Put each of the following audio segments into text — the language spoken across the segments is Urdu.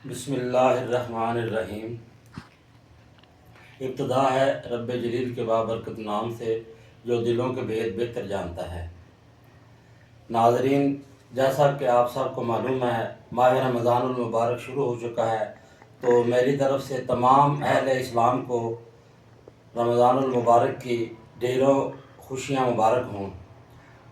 بسم اللہ الرحمن الرحیم۔ ابتدا ہے رب جلیل کے بابرکت نام سے جو دلوں کے بھید بہتر جانتا ہے۔ ناظرین، جیسا کہ آپ سب کو معلوم ہے، ماہ رمضان المبارک شروع ہو چکا ہے، تو میری طرف سے تمام اہل اسلام کو رمضان المبارک کی ڈھیروں خوشیاں مبارک ہوں،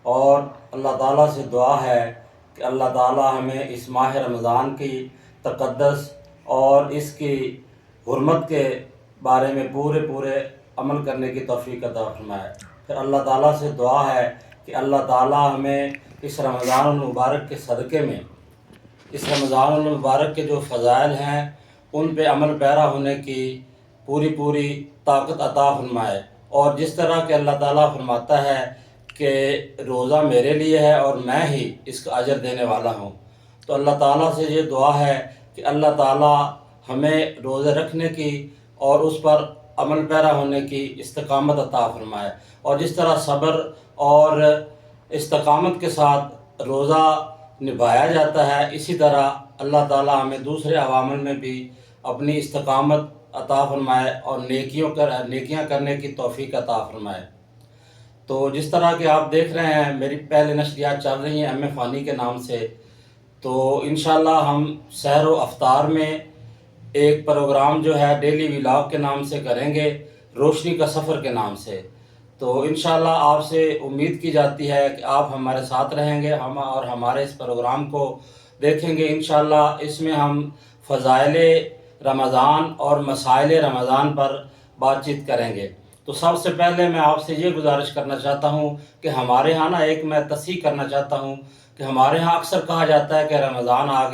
اور اللہ تعالیٰ سے دعا ہے کہ اللہ تعالیٰ ہمیں اس ماہ رمضان کی تقدس اور اس کی حرمت کے بارے میں پورے عمل کرنے کی توفیق عطا فرمائے۔ پھر اللہ تعالیٰ سے دعا ہے کہ اللہ تعالیٰ ہمیں اس رمضان المبارک کے صدقے میں اس رمضان المبارک کے جو فضائل ہیں ان پہ عمل پیرا ہونے کی پوری طاقت عطا فرمائے، اور جس طرح کہ اللہ تعالیٰ فرماتا ہے کہ روزہ میرے لیے ہے اور میں ہی اس کا اجر دینے والا ہوں، تو اللہ تعالیٰ سے یہ دعا ہے کہ اللہ تعالیٰ ہمیں روزے رکھنے کی اور اس پر عمل پیرا ہونے کی استقامت عطا فرمائے، اور جس طرح صبر اور استقامت کے ساتھ روزہ نبھایا جاتا ہے، اسی طرح اللہ تعالیٰ ہمیں دوسرے عوامل میں بھی اپنی استقامت عطا فرمائے اور نیکیاں کرنے کی توفیق عطا فرمائے۔ تو جس طرح کہ آپ دیکھ رہے ہیں میری پہلے نشریات چل رہی ہیں ایم فانی کے نام سے، تو انشاءاللہ ہم سحر و افطار میں ایک پروگرام جو ہے ڈیلی ولاگ کے نام سے کریں گے، روشنی کا سفر کے نام سے۔ تو انشاءاللہ آپ سے امید کی جاتی ہے کہ آپ ہمارے ساتھ رہیں گے اور ہمارے اس پروگرام کو دیکھیں گے۔ انشاءاللہ اس میں ہم فضائل رمضان اور مسائل رمضان پر بات چیت کریں گے۔ تو سب سے پہلے میں آپ سے یہ گزارش کرنا چاہتا ہوں کہ ہمارے ہاں ایک میں تصحیح کرنا چاہتا ہوں کہ ہمارے ہاں اکثر کہا جاتا ہے کہ رمضان آ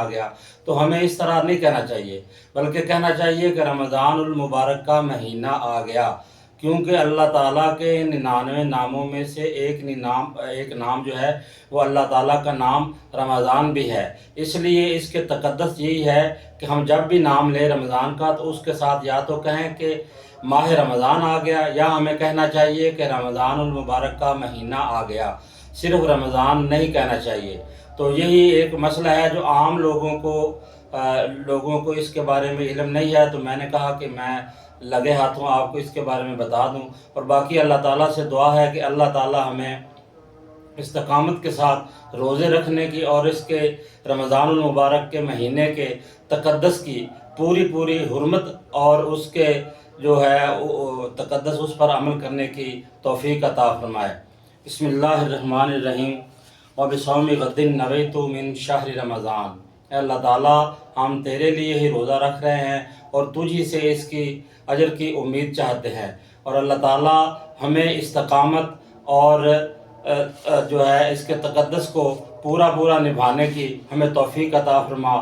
گیا، تو ہمیں اس طرح نہیں کہنا چاہیے، بلکہ کہنا چاہیے کہ رمضان المبارک کا مہینہ آ گیا، کیونکہ اللہ تعالیٰ کے 99 ناموں میں سے ایک نام جو ہے وہ اللہ تعالیٰ کا نام رمضان بھی ہے۔ اس لیے اس کے تقدس یہی ہے کہ ہم جب بھی نام لیں رمضان کا تو اس کے ساتھ یا تو کہیں کہ ماہ رمضان آ گیا، یا ہمیں کہنا چاہیے کہ رمضان المبارک کا مہینہ آ گیا، صرف رمضان نہیں کہنا چاہیے۔ تو یہی ایک مسئلہ ہے جو عام لوگوں کو اس کے بارے میں علم نہیں ہے، تو میں نے کہا کہ میں لگے ہاتھوں آپ کو اس کے بارے میں بتا دوں، اور باقی اللہ تعالیٰ سے دعا ہے کہ اللہ تعالیٰ ہمیں استقامت کے ساتھ روزے رکھنے کی اور اس کے رمضان المبارک کے مہینے کے تقدس کی پوری حرمت اور اس کے جو ہے تقدس اس پر عمل کرنے کی توفیق عطا فرمائے۔ بسم اللہ الرحمن الرحیم۔ وبصوم غد نویت من شہر رمضان۔ اے اللہ تعالیٰ، ہم تیرے لیے ہی روزہ رکھ رہے ہیں اور تجھی سے اس کی اجر کی امید چاہتے ہیں، اور اللہ تعالیٰ ہمیں استقامت اور جو ہے اس کے تقدس کو پورا نبھانے کی ہمیں توفیق عطا فرما۔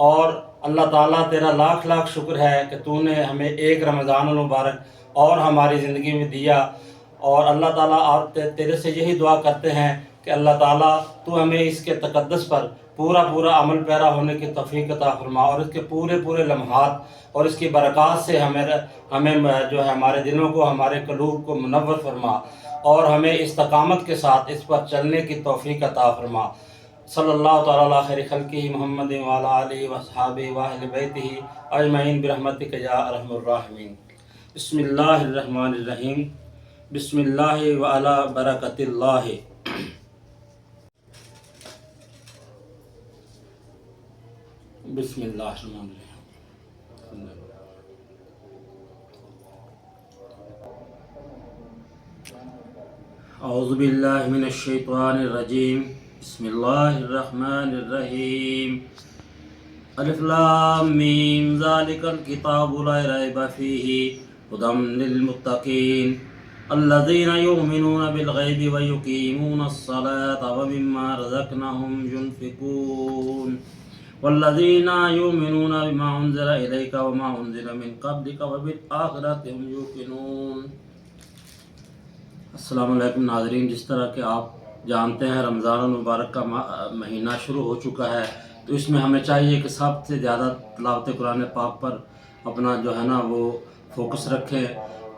اور اللہ تعالیٰ تیرا لاکھ شکر ہے کہ تو نے ہمیں ایک رمضان المبارک اور ہماری زندگی میں دیا، اور اللہ تعالیٰ تیرے سے یہی دعا کرتے ہیں کہ اللہ تعالیٰ تو ہمیں اس کے تقدس پر پورا عمل پیرا ہونے کی توفیق عطا فرما، اور اس کے پورے لمحات اور اس کی برکات سے ہمیں جو ہے ہمارے دلوں کو، ہمارے قلوب کو منور فرما، اور ہمیں استقامت کے ساتھ اس پر چلنے کی توفیق عطا فرما۔ صلی اللہ تعالیٰ علی خیر خلقہ محمد وعلی آلہ واصحابہ واہل بیتہ اجمعین برحمتک یا ارحم الراحمین۔ بسم اللہ الرحمن الرحیم۔ بسم اللہ وعلی برکت اللہ۔ بسم اللہ الرحمن الرحیم۔ اعوذ باللہ من الشیطان الرجیم۔ بسم اللہ الرحمن الرحیم۔ الف لام میم ذالک الکتاب لا ریب فیہ ھدی للمتقین الذین یؤمنون بالغیب ویقیمون الصلاة ومما رزقناہم ینفقون والذین یؤمنون بما انزل الیک وما انزل من قبلک وبالآخرۃ ھم یوقنون۔ السلام علیکم ناظرین، جس طرح کہ آپ جانتے ہیں رمضان المبارک کا مہینہ شروع ہو چکا ہے، تو اس میں ہمیں چاہیے کہ سب سے زیادہ تلاوت قرآن پاک پر اپنا جو ہے نا وہ فوکس رکھیں،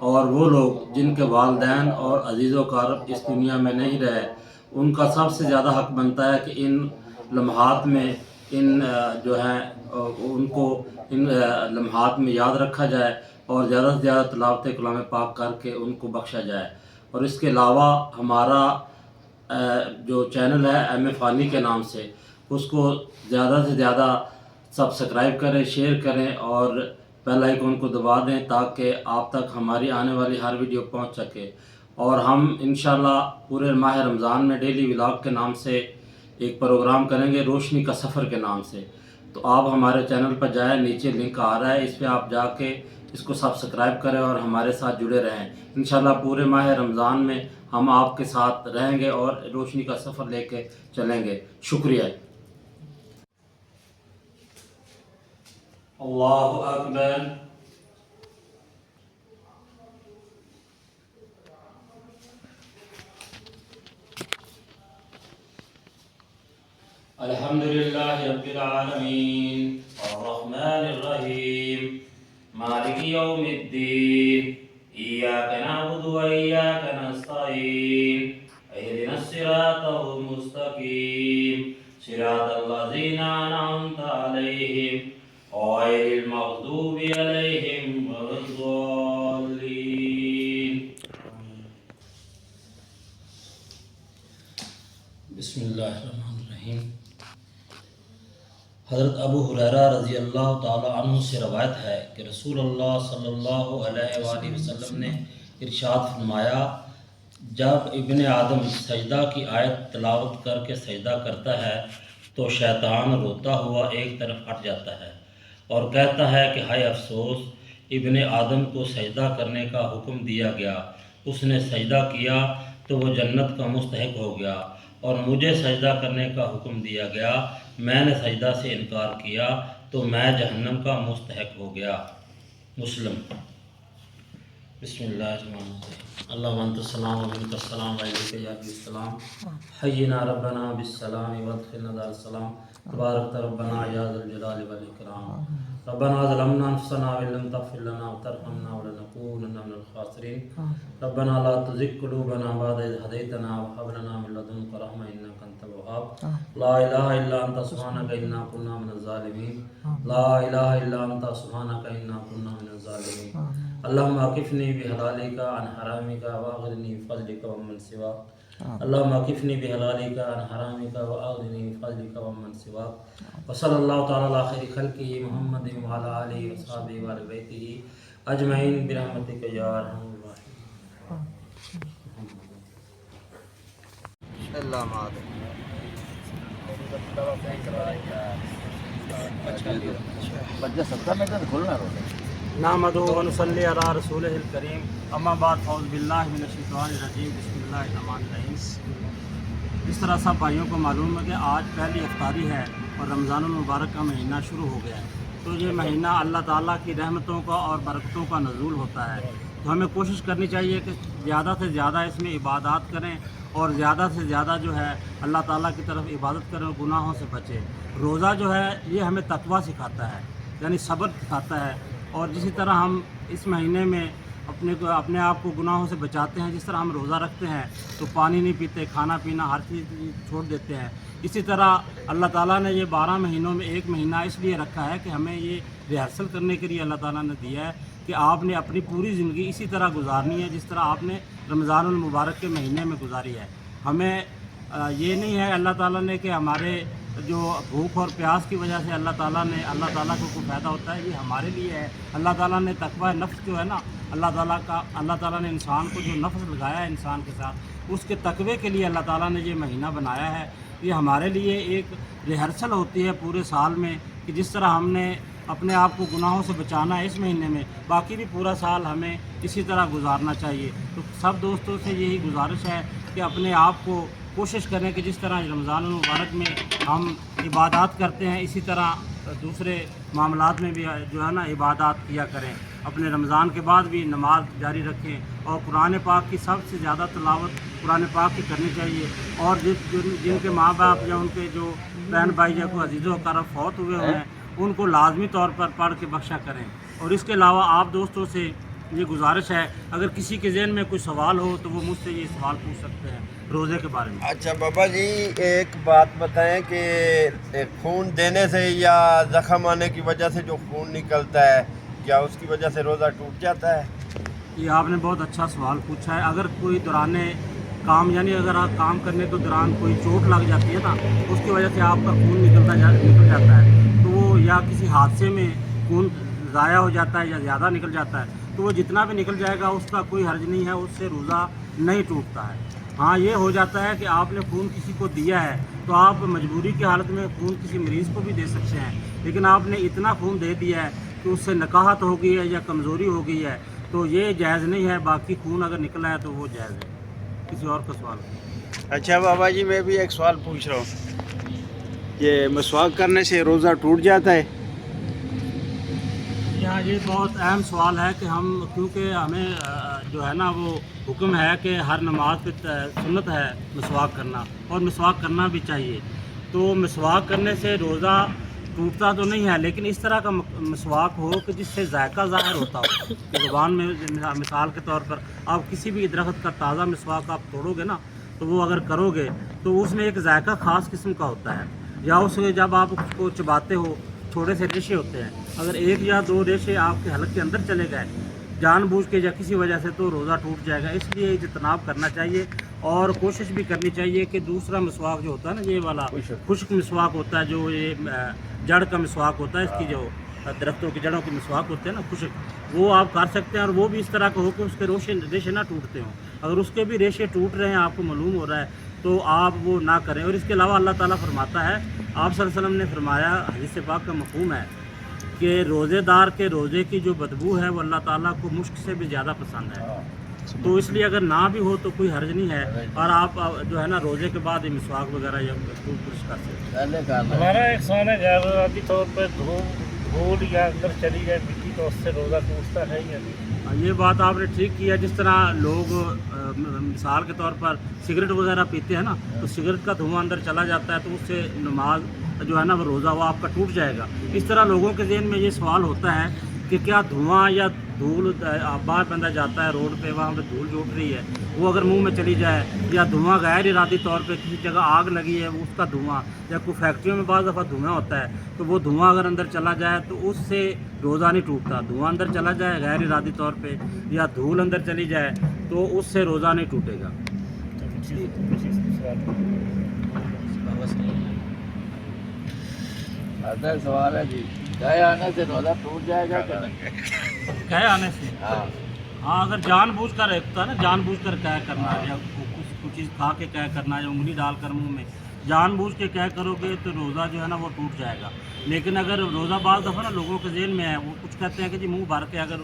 اور وہ لوگ جن کے والدین اور عزیز و اقارب اس دنیا میں نہیں رہے، ان کا سب سے زیادہ حق بنتا ہے کہ ان لمحات میں ان جو ہیں ان کو ان لمحات میں یاد رکھا جائے اور زیادہ سے زیادہ تلاوت کلام پاک کر کے ان کو بخشا جائے۔ اور اس کے علاوہ ہمارا جو چینل ہے ایم اے فانی کے نام سے، اس کو زیادہ سے زیادہ سبسکرائب کریں، شیئر کریں اور بیل آئیکن کو دبا دیں تاکہ آپ تک ہماری آنے والی ہر ویڈیو پہنچ سکے۔ اور ہم انشاءاللہ پورے ماہ رمضان میں ڈیلی ولاگ کے نام سے ایک پروگرام کریں گے، روشنی کا سفر کے نام سے۔ تو آپ ہمارے چینل پر جائیں، نیچے لنک آ رہا ہے، اس پہ آپ جا کے اس کو سبسکرائب کریں اور ہمارے ساتھ جڑے رہیں۔ انشاءاللہ پورے ماہ رمضان میں ہم آپ کے ساتھ رہیں گے اور روشنی کا سفر لے کے چلیں گے۔ شکریہ۔ اللہ اکبر۔ الحمدللہ رب العالمین الرحمن الرحیم مالک یوم الدین ایاک نعبد و ایاک نستعین اہدنا الصراط المستقیم صراط الذین انعمت علیہم غیر المغضوب علیہم ولا الضالین۔ بسم اللہ الرحمن الرحیم۔ حضرت ابو ہریرہ رضی اللہ تعالی عنہ سے روایت ہے کہ رسول اللہ صلی اللہ علیہ وآلہ وسلم نے ارشاد فرمایا، جب ابن آدم سجدہ کی آیت تلاوت کر کے سجدہ کرتا ہے تو شیطان روتا ہوا ایک طرف ہٹ جاتا ہے اور کہتا ہے کہ ہائے افسوس، ابن آدم کو سجدہ کرنے کا حکم دیا گیا، اس نے سجدہ کیا تو وہ جنت کا مستحق ہو گیا، اور مجھے سجدہ کرنے کا حکم دیا گیا، میں نے سجدہ سے انکار کیا تو میں جہنم کا مستحق ہو گیا۔ مسلم۔ بسم اللہ الرحمن الرحیم۔ اللہم انت السلام و منک السلام و الیک یرجع السلام، حینا ربنا بالسلام وادخلنا دار السلام، تبارک ربنا یا ذا الجلال والاکرام۔ ربنا ظلمنا انفسنا وان لم تغفر لنا وترحمنا ولنكونن من الخاسرين۔ ربنا لا تزغ قلوبنا بعد إذ هديتنا وهب لنا من لدنك رحمة إنك أنت الوهاب۔ لا إله إلا أنت سبحانك إنا كنا من الظالمين۔ لا إله إلا أنت سبحانك إنا كنا من الظالمين۔ اللهم اكفني بحلالك عن حرامك واغنني بفضلك ومن سواك۔ اللهم اكفني بحلالك عن حرامك واغنني بفضلك ومن سواك۔ وصلى الله تعالى على خير خلقه محمد وعلى آله وصحبه وآل بيته أجمعين برحمتك يا أرحم الراحمين۔ اللہ ماد نحمدہ ونصلی علی رسولہ الکریم، اما بعد، اعوذ باللہ من الشیطان الرجیم، بسم اللہ الرحمن الرحیم۔ اس طرح سب بھائیوں کو معلوم ہے کہ آج پہلی افطاری ہے اور رمضان المبارک کا مہینہ شروع ہو گیا ہے، تو یہ مہینہ اللہ تعالیٰ کی رحمتوں کا اور برکتوں کا نزول ہوتا ہے، تو ہمیں کوشش کرنی چاہیے کہ زیادہ سے زیادہ اس میں عبادات کریں اور زیادہ سے زیادہ جو ہے اللہ تعالیٰ کی طرف عبادت کریں اور گناہوں سے بچیں۔ روزہ جو ہے یہ ہمیں تقویٰ سکھاتا ہے، یعنی صبر سکھاتا ہے، اور جسی طرح ہم اس مہینے میں اپنے آپ کو گناہوں سے بچاتے ہیں، جس طرح ہم روزہ رکھتے ہیں تو پانی نہیں پیتے، کھانا پینا ہر چیز چھوڑ دیتے ہیں، اسی طرح اللہ تعالیٰ نے یہ 12 مہینوں میں ایک مہینہ اس لیے رکھا ہے کہ ہمیں یہ ریہرسل کرنے کے لیے اللہ تعالیٰ نے دیا ہے کہ آپ نے اپنی پوری زندگی اسی طرح گزارنی ہے جس طرح آپ نے رمضان المبارک کے مہینے میں گزاری ہے۔ ہمیں یہ نہیں ہے اللہ تعالیٰ نے کہ ہمارے جو بھوک اور پیاس کی وجہ سے اللہ تعالیٰ کو کوئی فائدہ ہوتا ہے، یہ ہمارے لیے ہے۔ اللہ تعالیٰ نے تقویٰ نفس جو ہے نا، اللہ تعالیٰ نے انسان کو جو نفس لگایا ہے انسان کے ساتھ، اس کے تقوی کے لیے اللہ تعالیٰ نے یہ مہینہ بنایا ہے۔ یہ ہمارے لیے ایک ریہرسل ہوتی ہے پورے سال میں کہ جس طرح ہم نے اپنے آپ کو گناہوں سے بچانا ہے اس مہینے میں، باقی بھی پورا سال ہمیں اسی طرح گزارنا چاہیے۔ تو سب دوستوں سے یہی گزارش ہے کہ اپنے آپ کو کوشش کریں کہ جس طرح رمضان المبارک میں ہم عبادات کرتے ہیں اسی طرح دوسرے معاملات میں بھی جو ہے نا عبادات کیا کریں، اپنے رمضان کے بعد بھی نماز جاری رکھیں، اور قرآن پاک کی سب سے زیادہ تلاوت قرآن پاک کی کرنی چاہیے، اور جن کے ماں باپ یا ان کے جو بہن بھائی یا کوئی عزیز و اقارب فوت ہوئے ہیں ان کو لازمی طور پر پڑھ کے بخشا کریں۔ اور اس کے علاوہ آپ دوستوں سے یہ گزارش ہے، اگر کسی کے ذہن میں کوئی سوال ہو تو وہ مجھ سے یہ سوال پوچھ سکتے ہیں۔ روزے کے بارے میں۔ اچھا بابا جی ایک بات بتائیں کہ خون دینے سے یا زخم آنے کی وجہ سے جو خون نکلتا ہے کیا اس کی وجہ سے روزہ ٹوٹ جاتا ہے؟ یہ آپ نے بہت اچھا سوال پوچھا ہے۔ اگر کوئی دوران کام یعنی اگر آپ کام کرنے کے دوران کوئی چوٹ لگ جاتی ہے نا، اس کی وجہ سے آپ کا خون نکل جاتا ہے، تو وہ یا کسی حادثے میں خون ضائع ہو جاتا ہے یا زیادہ نکل جاتا ہے، تو وہ جتنا بھی نکل جائے گا اس کا کوئی حرج نہیں ہے، اس سے روزہ نہیں ٹوٹتا ہے۔ ہاں یہ ہو جاتا ہے کہ آپ نے خون کسی کو دیا ہے تو آپ مجبوری کی حالت میں خون کسی مریض کو بھی دے سکتے ہیں، لیکن آپ نے اتنا خون دے دیا ہے کہ اس سے نکاہت ہو گئی ہے یا کمزوری ہو گئی ہے تو یہ جائز نہیں ہے۔ باقی خون اگر نکلا ہے تو وہ جائز ہے۔ کسی اور کا سوال؟ اچھا بابا جی میں بھی ایک سوال پوچھ رہا ہوں کہ مسواک کرنے سے روزہ ٹوٹ جاتا ہے؟ ہاں یہ بہت اہم سوال ہے کہ کیونکہ ہمیں جو ہے نا وہ حکم ہے کہ ہر نماز پہ سنت ہے مسواک کرنا، اور مسواک کرنا بھی چاہیے۔ تو مسواک کرنے سے روزہ ٹوٹتا تو نہیں ہے، لیکن اس طرح کا مسواک ہو کہ جس سے ذائقہ ظاہر ہوتا ہو کہ زبان میں، مثال کے طور پر آپ کسی بھی درخت کا تازہ مسواک آپ توڑو گے نا، تو وہ اگر کرو گے تو اس میں ایک ذائقہ خاص قسم کا ہوتا ہے، یا اس میں جب آپ اس کو چباتے ہو تھوڑے سے ریشے ہوتے ہیں، اگر ایک یا دو ریشے آپ کے حلق کے اندر چلے گئے جان بوجھ کے یا کسی وجہ سے تو روزہ ٹوٹ جائے گا۔ اس لیے اجتناب کرنا چاہیے اور کوشش بھی کرنی چاہیے کہ دوسرا مسواک جو ہوتا ہے نا، یہ والا خشک مسواک ہوتا ہے، جو یہ جڑ کا مسواک ہوتا ہے، اس کی جو درختوں کی جڑوں کی مسواک ہوتے ہیں نا خشک، وہ آپ کر سکتے ہیں، اور وہ بھی اس طرح کا ہو کہ اس کے ریشے نہ ٹوٹتے ہوں۔ اگر اس کے بھی ریشے ٹوٹ رہے ہیں، آپ کو معلوم ہو رہا ہے، تو آپ وہ نہ کریں۔ اور اس کے علاوہ اللہ تعالیٰ فرماتا ہے، آپ صلی اللہ علیہ وسلم نے فرمایا، حدیث پاک کا مفہوم ہے کہ روزے دار کے روزے کی جو بدبو ہے وہ اللہ تعالیٰ کو مشک سے بھی زیادہ پسند ہے۔ تو اس لیے اگر نہ بھی ہو تو کوئی حرج نہیں ہے، اور آپ جو ہے نا روزے کے بعد مسواک وغیرہ یا برش کر سکتے ہیں۔ ہمارا ایک سوال ہے، غیرارادی طور پر دھول یا اندر چلی جائے مٹی تو اس سے روزہ ٹوٹتا ہے یا نہیں؟ یہ بات آپ نے ٹھیک کی ہے۔ جس طرح لوگ مثال کے طور پر سگریٹ وغیرہ پیتے ہیں نا، تو سگریٹ کا دھواں اندر چلا جاتا ہے تو اس سے نماز جو ہے نا وہ روزہ وہ آپ کا ٹوٹ جائے گا۔ اس طرح لوگوں کے ذہن میں یہ سوال ہوتا ہے کہ کیا دھواں یا دھول باہر بندہ جاتا ہے روڈ پہ، وہاں پہ دھول جو اٹھ رہی ہے وہ اگر منہ میں چلی جائے، یا دھواں غیر ارادی طور پہ کسی جگہ آگ لگی ہے اس کا دھواں، یا کوئی فیکٹریوں میں بعض دفعہ دھواں ہوتا ہے تو وہ دھواں اگر اندر چلا جائے تو اس سے روزہ نہیں ٹوٹتا۔ دھواں اندر چلا جائے غیر ارادی طور پہ یا دھول اندر چلی جائے تو اس سے روزہ نہیں ٹوٹے گا۔ سوال ہے جی، گئے آنے سے روزہ ٹوٹ جائے گا کہ نہیں؟ کہے آنے سے ہاں اگر جان بوجھ کر ہوتا ہے نا، جان بوجھ کر کہہ کرنا، یا کچھ چیز کھا کے کہہ کرنا، یا انگلی ڈال کر منہ میں جان بوجھ کے کہہ کرو گے تو روزہ جو ہے نا وہ ٹوٹ جائے گا۔ لیکن اگر روزہ بعض دفعہ نا لوگوں کے ذہن میں ہے، وہ کچھ کہتے ہیں کہ جی منہ بھر کے اگر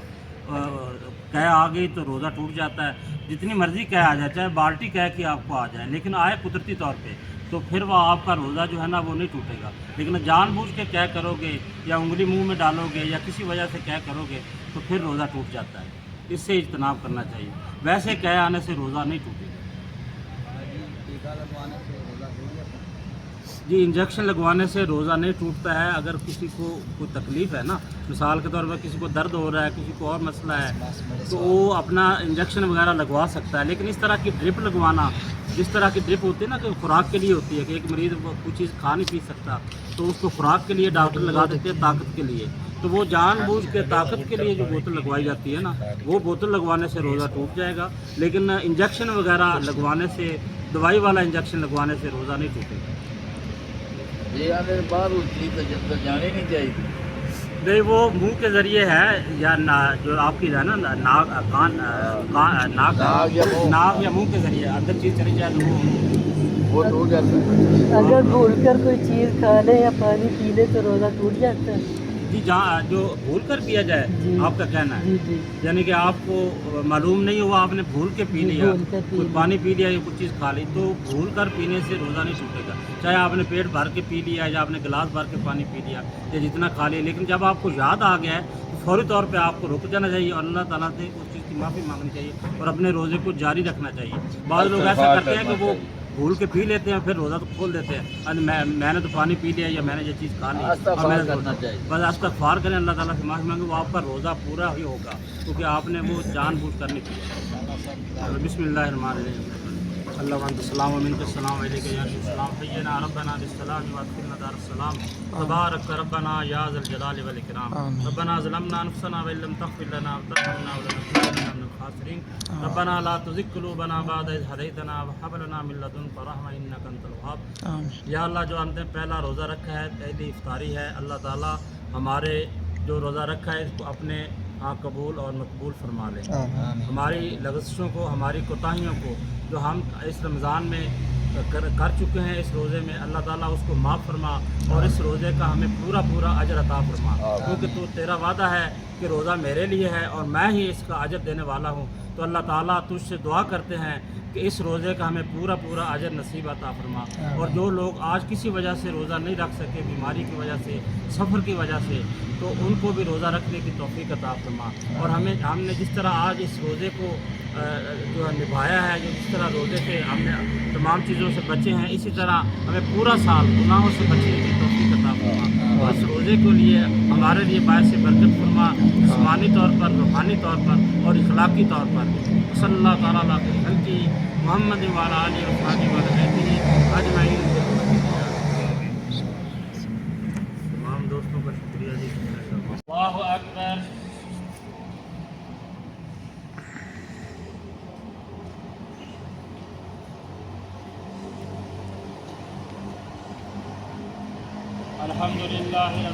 کہہ آ گئی تو روزہ ٹوٹ جاتا ہے۔ جتنی مرضی کہہ آ جائے، چاہے بالٹی کہہ کے آپ کو آ جائے، لیکن آئے قدرتی طور پہ تو پھر وہ آپ کا روزہ جو ہے نا وہ نہیں ٹوٹے گا۔ لیکن جان بوجھ کے کہہ کرو گے یا انگلی منہ میں ڈالو گے یا کسی وجہ سے کہہ کرو گے تو پھر روزہ ٹوٹ جاتا ہے۔ اس سے اجتناب کرنا چاہیے، ویسے کہہ آنے سے روزہ نہیں ٹوٹے گا۔ جی انجیکشن لگوانے سے روزہ نہیں ٹوٹتا ہے۔ اگر کسی کو کوئی تکلیف ہے نا، مثال کے طور پر کسی کو درد ہو رہا ہے، کسی کو اور مسئلہ ہے، تو وہ اپنا انجیکشن وغیرہ لگوا سکتا ہے۔ لیکن اس طرح کی ڈرپ لگوانا، جس طرح کی ڈرپ ہوتی ہے نا کہ خوراک کے لیے ہوتی ہے، کہ ایک مریض کوئی چیز کھا نہیں پی سکتا تو اس کو خوراک کے لیے ڈاکٹر لگا دیتے ہیں، طاقت کے لیے، تو وہ جان بوجھ کے طاقت کے لیے جو بوتل لگوائی جاتی ہے نا، وہ بوتل لگوانے سے روزہ ٹوٹ جائے گا۔ لیکن انجیکشن وغیرہ لگوانے سے، دوائی والا انجیکشن لگوانے سے روزہ نہیں ٹوٹے گا۔ یہ باہر ہوتی تو جب جانے نہیں چاہیے نہیں، وہ منہ کے ذریعے ہے، یا جو آپ کی ہے نا ناک یا منہ کے ذریعے اندر چیز چلی جائے تو وہ ٹوٹ جاتا ہے۔ اگر بھول کر کوئی چیز کھا لے یا پانی پی لے تو روزہ ٹوٹ جاتا ہے؟ جی جہاں جو بھول کر پیا جائے، جی آپ کا کہنا ہے، جی جی یعنی کہ آپ کو معلوم نہیں ہوا، آپ نے بھول کے پی لیا، بھول کر پی کوئی لیا۔ پانی پی لیا یا کچھ چیز کھا لی، تو بھول کر پینے سے روزہ نہیں ٹوٹے گا۔ چاہے آپ نے پیٹ بھر کے پی لیا یا آپ نے گلاس بھر کے پانی پی لیا یا جتنا کھا لیا، لیکن جب آپ کو یاد آ گیا ہے تو فوری طور پہ آپ کو رک جانا چاہیے اور اللہ تعالیٰ سے اس چیز کی معافی مانگنی چاہیے اور اپنے روزے کو جاری رکھنا چاہیے۔ بعض لوگ ایسا کرتے ہیں کہ وہ بھول کے پی لیتے ہیں پھر روزہ تو کھول دیتے ہیں، میں نے تو پانی پی لیا یا میں نے یہ چیز کھا لی، بس استغفار کریں، اللہ تعالیٰ سے معافی مانگیں، وہ آپ کا روزہ پورا ہی ہوگا، کیونکہ آپ نے وہ جان بوجھ کر نہیں کیا۔ بسم اللہ الرحمن الرحیم۔ اللهم انت السلام ومنك السلام وإليك يرجع السلام حينا ربنا بالسلام وادخلنا دار السلام تبارك ربنا يا ذا الجلال والإكرام ربنا ظلمنا أنفسنا وإن لم تغفر لنا وترحمنا لنكونن من الخاسرين ربنا لا تزغ قلوبنا بعد إذ هديتنا وهب لنا من لدنك رحمة إنك أنت الوهاب یا اللہ جو ہم نے پہلا روزہ رکھا ہے پہلی افطاری ہے اللہ تعالیٰ ہمارے جو روزہ رکھا ہے اس کو اپنے ہاں قبول اور مقبول فرما لیں ہماری لغزشوں کو ہماری کوتاہیوں کو جو ہم اس رمضان میں کر چکے ہیں اس روزے میں اللہ تعالیٰ اس کو معاف فرما اور اس روزے کا ہمیں پورا پورا اجر عطا فرما کیونکہ تیرا وعدہ ہے کہ روزہ میرے لیے ہے اور میں ہی اس کا اجر دینے والا ہوں تو اللہ تعالیٰ تجھ سے دعا کرتے ہیں کہ اس روزے کا ہمیں پورا پورا اجر نصیب عطا فرما اور جو لوگ آج کسی وجہ سے روزہ نہیں رکھ سکے بیماری کی وجہ سے سفر کی وجہ سے تو ان کو بھی روزہ رکھنے کی توفیق عطا فرما اور ہم نے جس طرح آج اس روزے کو جو ہے نبھایا ہے جو جس طرح روزے سے ہم نے تمام چیزوں سے بچے ہیں اسی طرح ہمیں پورا سال گناہوں سے بچنے کی توفیق عطا فرما اور اس روزے کے لیے ہمارے لیے باعث برکت فرما جسمانی طور پر روحانی طور پر اور اخلاقی طور پر صلی اللہ تعالیٰ علیہ وسلم محمد وعلی آلہ وصحبہ وسلم اجمعین تمام دوستوں کا شکریہ جی اللہ اکبر الحمدللہ